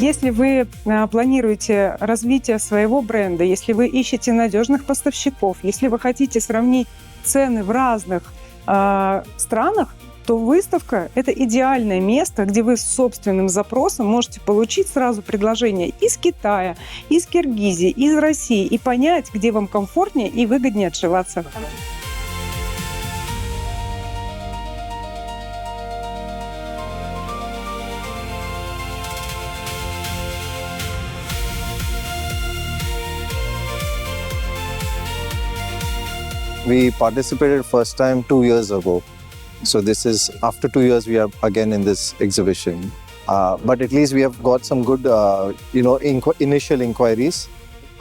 Если вы планируете развитие своего бренда, если вы ищете надежных поставщиков, если вы хотите сравнить цены в разных странах, то выставка – это идеальное место, где вы с собственным запросом можете получить сразу предложения из Китая, из Киргизии, из России и понять, где вам комфортнее и выгоднее отшиваться. We participated first time 2 years ago. So this is after 2 years we are again in this exhibition. But at least we have got some good, initial inquiries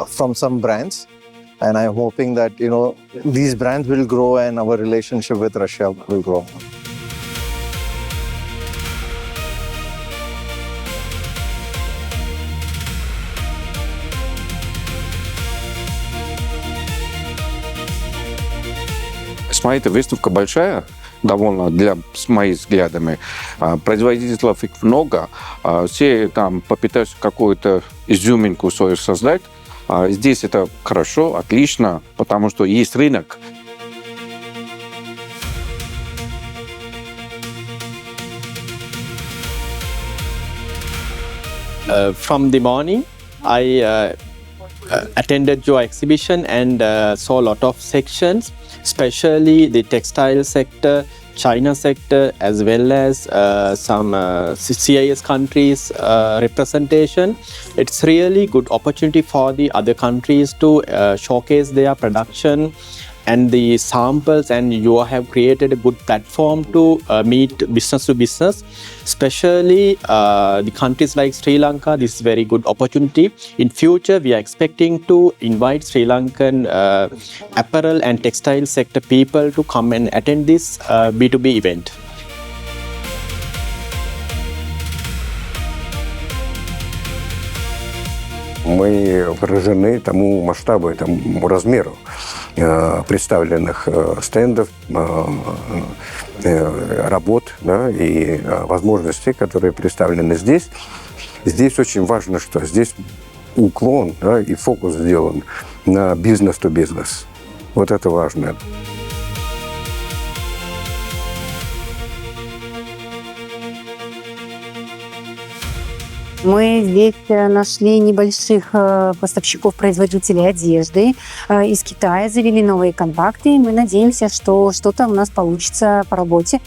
from some brands. And I'm hoping that, these brands will grow and our relationship with Russia will grow. Эта выставка большая, довольно, с моими взглядами. Производителей их много. Все там попытаются какую-то изюминку свою создать. Здесь это хорошо, отлично, потому что есть рынок. From the morning, I attended your exhibition and saw a lot of sections, especially the textile sector, China sector, as well as some CIS countries representation. It's really good opportunity for the other countries to showcase their production and the samples, and you have created a good platform to meet business to business, especially the countries like Sri Lanka. This is very good opportunity. In future, we are expecting to invite Sri Lankan apparel and textile sector people to come and attend this B2B event. Мы поражены тому масштабу, этому размеру представленных стендов, работ, да, и возможностей, которые представлены здесь. Здесь очень важно, что здесь уклон, да, и фокус сделан на бизнес-то-бизнес. Вот это важно. Мы здесь нашли небольших поставщиков-производителей одежды из Китая, завели новые контакты. Мы надеемся, что что-то у нас получится по работе.